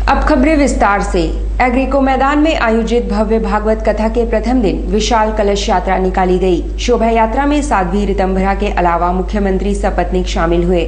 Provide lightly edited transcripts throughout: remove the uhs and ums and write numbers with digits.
अब खबरें विस्तार से। एग्रीको मैदान में आयोजित भव्य भागवत कथा के प्रथम दिन विशाल कलश यात्रा निकाली गई। शोभा यात्रा में साध्वी ऋतंभरा के अलावा मुख्यमंत्री सपत्नीक शामिल हुए।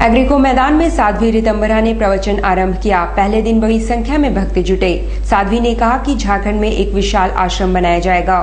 एग्रीको मैदान में साध्वी ऋतंभरा ने प्रवचन आरंभ किया। पहले दिन बड़ी संख्या में भक्त जुटे। साध्वी ने कहा कि झारखंड में एक विशाल आश्रम बनाया जाएगा।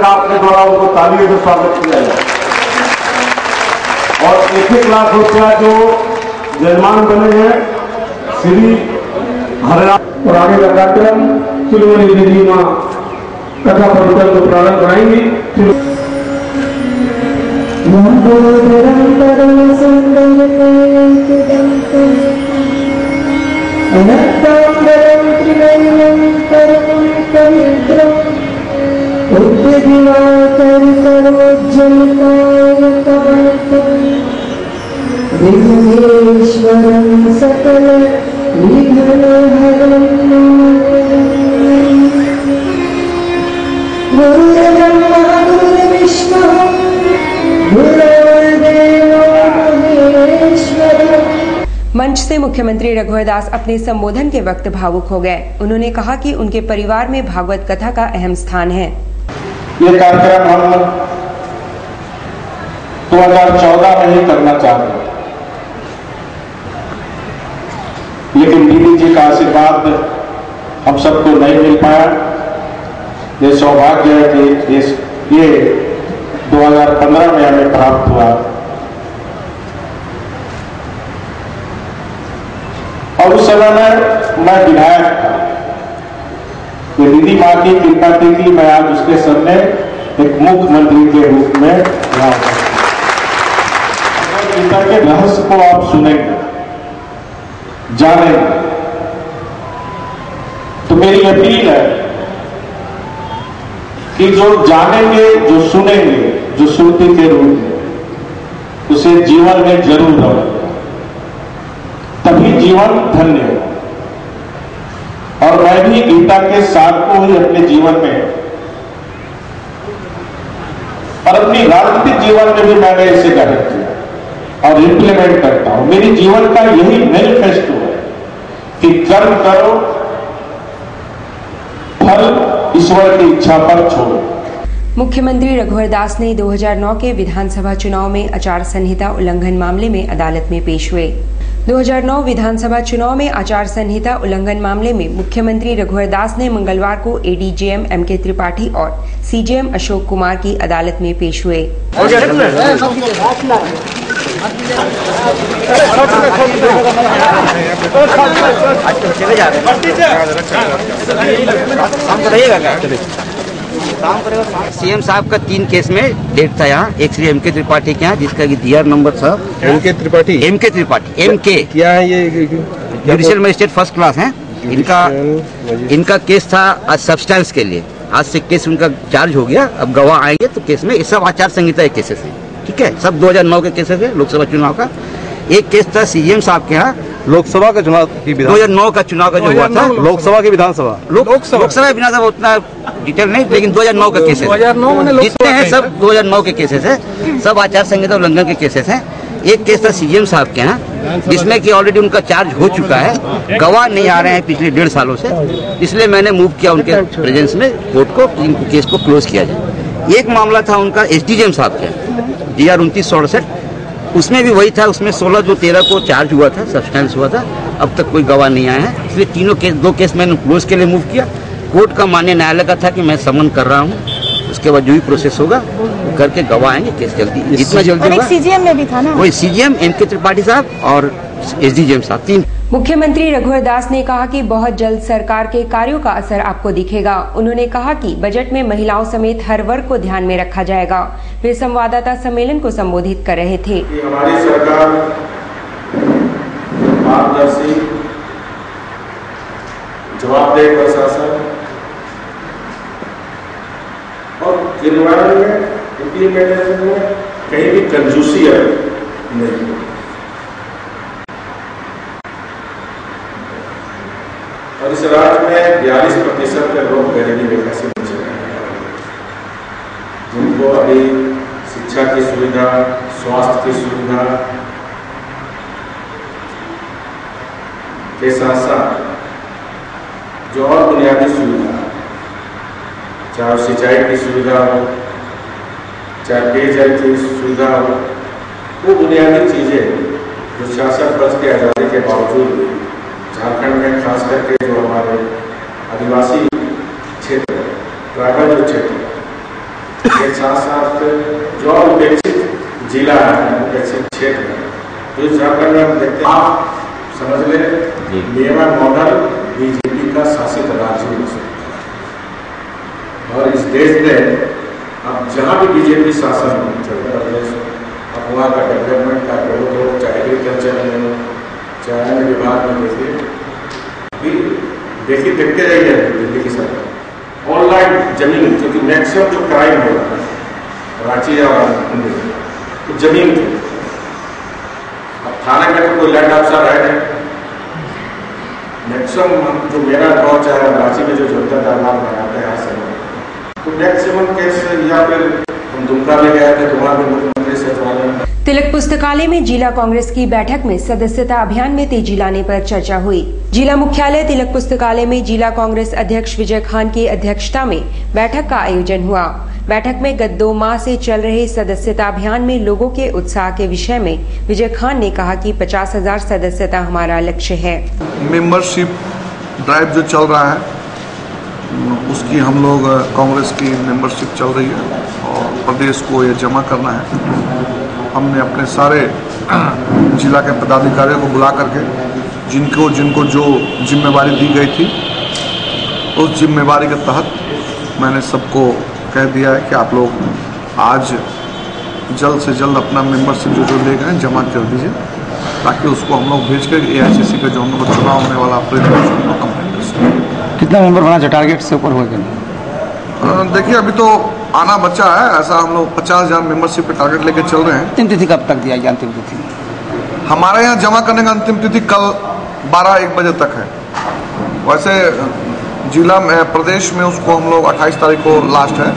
आपके द्वारा उनको तालियों से स्वागत किया जाए और एक लाख रुपया जो जजमान बने हैं श्री हरिराम और आगे का कार्यक्रम शिरोमणि दीदी मां कथा प्रवचन को प्रारंभ कराएंगी। विघ्नेश्वरं सकल विघ्नहरं मंच से मुख्यमंत्री रघुवर दास अपने संबोधन के वक्त भावुक हो गए। उन्होंने कहा कि उनके परिवार में भागवत कथा का अहम स्थान है। ये कार्यक्रम हम 2014 में ही करना चाह रहे थे, लेकिन दीदी जी का आशीर्वाद हम सबको नहीं मिल पाया। ये सौभाग्य है कि ये 2015 में हमें प्राप्त हुआ और उस समय में मैं विधायक था। ये दीदी माँ की कृपा थी कि मैं आज उसके सामने एक मुख्यमंत्री के रूप में यहाँ गीता के रहस्य को आप सुनेंगे, जानेंगे, तो मेरी अपील है कि जो जानेंगे, जो सुनेंगे, जो श्रुति के रूप में, उसे जीवन में जरूर रखें, तभी जीवन धन्य है। और मैं भी गीता के सार को ही अपने जीवन में और अपनी राजनीतिक जीवन में भी मैंने इसे ग्रहण किया और इंप्लीमेंट करता हूं। मेरी जीवन का यही मैनिफेस्टो है कि कर्म करो, फल ईश्वर की इच्छा पर छोड़ो। मुख्यमंत्री रघुवर दास ने 2009 के विधानसभा चुनाव में आचार संहिता उल्लंघन मामले में अदालत में पेश हुए। 2009 विधानसभा चुनाव में आचार संहिता उल्लंघन मामले में मुख्यमंत्री रघुवर दास ने मंगलवार को एडीजीएम एमके त्रिपाठी और सीजेएम अशोक कुमार की अदालत में पेश हुए। सीएम साहब का 3 केस में डेट था यहाँ। एक श्री एमके त्रिपाठी के यहाँ, जिसका कि डीआर नंबर था एमके त्रिपाठी एमके क्या है, ये जुडिशियल मजिस्ट्रेट फर्स्ट क्लास है। इनका केस था सब्सटेंस के लिए। आज से केस उनका चार्ज हो गया। अब गवाह आएंगे तो केस में, ये सब आचार संहिता के केसेस है, ठीक है, सब 2009 के केसेस है लोकसभा चुनाव का। एक केस था सीएम साहब के यहाँ लोकसभा का चुनाव 2009 का चुनाव का जो हुआ था, लोकसभा की विधानसभा विधानसभा उतना डिटेल नहीं, लेकिन 2009 का केसेस जितने हैं सब 2009 के केसेस है, सब आचार संहिता उल्लंघन के केसेस हैं। एक केस था सीएम साहब के यहाँ, जिसमें कि ऑलरेडी उनका चार्ज हो चुका है, गवाह नहीं आ रहे हैं पिछले 1.5 सालों से, इसलिए मैंने मूव किया उनके प्रेजेंस में कोर्ट को कि इनको केस को क्लोज किया जाए। एक मामला था उनका एसडीजीएम साहब के डीआर 2968, उसमें भी वही था। उसमें 16/2/13 को चार्ज हुआ था, सब्सटेंस हुआ था। अब तक कोई गवाह नहीं आया है, इसलिए तीनों केस, 2 केस मैंने क्लोज के लिए मूव किया। कोर्ट का माननीय न्यायालय का था कि मैं समन कर रहा हूँ, उसके बाद जो भी प्रोसेस होगा करके गवाह आएंगे, केस जल्दी जितना जल्दी होगा। सीजीएम में भी था ना, वही सीजीएम एमके त्रिपाठी साहब और एसडीजीएम साहब 3। मुख्यमंत्री रघुवर दास ने कहा कि बहुत जल्द सरकार के कार्यों का असर आपको दिखेगा। उन्होंने कहा कि बजट में महिलाओं समेत हर वर्ग को ध्यान में रखा जाएगा। वे संवाददाता सम्मेलन को संबोधित कर रहे थे। हमारी सरकार पारदर्शी, जवाबदेह प्रशासन और क्रियान्वयन में, इम्प्लीमेंटेशन में कहीं भी कंजूसी नहीं। और इस राज्य में 42% के लोग गरीबी रेखा से नीचे हैं, जिनको अभी शिक्षा की सुविधा, स्वास्थ्य की सुविधा के साथ साथ जो और बुनियादी सुविधा, चाहे सिंचाई की सुविधा हो, चाहे पेयजल की सुविधा हो, वो बुनियादी चीजें जो 66 वर्ष की आज़ादी के बावजूद झारखंड में खास करके जो हमारे आदिवासी क्षेत्र, ट्राइबल जो क्षेत्र के साथ साथ जो उपेक्षित जिला है, उपेक्षित क्षेत्र है, जो झारखंड में हम देखते हैं, आप समझ लें मेवा मॉडल बीजेपी का शासित राज्य हो सकता है। और इस देश में अब जहाँ भी बीजेपी शासन हो, उत्तर प्रदेश, अब वहाँ का डेवलपमेंट का ग्रोथ हो, चाहे एग्रीकल्चर में हो, चाहे अन्य विभाग में देखिए देखते रहिए दिल्ली की सरकार ऑनलाइन जमीन, क्योंकि मैक्सिमम जो क्राइम हो रहा है रांची और तो जमीन की, अब थाने में तो कोई लैंड अफसर है नहीं, मैक्सिमम जो मेरा गाँव चाहे रांची में जो जनता दरबार बनाते हैं, तो मैक्सिमम केस या फिर हम दुमका में गए थे तो वहाँ भी मुख्यमंत्री से हमारे तिलक पुस्तकालय में जिला कांग्रेस की बैठक में सदस्यता अभियान में तेजी लाने पर चर्चा हुई। जिला मुख्यालय तिलक पुस्तकालय में जिला कांग्रेस अध्यक्ष विजय खान की अध्यक्षता में बैठक का आयोजन हुआ। बैठक में गत 2 माह से चल रहे सदस्यता अभियान में लोगों के उत्साह के विषय में विजय खान ने कहा कि 50,000 सदस्यता हमारा लक्ष्य है। मेंबरशिप ड्राइव जो चल रहा है उसकी हम लोग कांग्रेस की मेंबरशिप चल रही है और प्रदेश को ये जमा करना है। हमने अपने सारे जिला के पदाधिकारियों को बुला करके जिनको जो जिम्मेवारी दी गई थी उस जिम्मेवारी के तहत मैंने सबको कह दिया है कि आप लोग आज जल्द से जल्द अपना मेंबरशिप जो ले गए जमा कर दीजिए ताकि उसको हम लोग भेज कर AICC का जो हम लोग चुनाव होने वाला अप्रैल में उसको कंप्लीट कर सकें। कितना मेंबर बना चाहिए? टारगेट से ऊपर हो गया? देखिए अभी तो आना बचा है। ऐसा हम लोग 50,000 मेंबरशिप पे टारगेट लेके चल रहे हैं। अंतिम तिथि कब तक दिया? अंतिम तिथि हमारे यहाँ जमा करने का अंतिम तिथि कल 12-1 बजे तक है। वैसे जिला में प्रदेश में उसको हम लोग 28 तारीख को लास्ट है।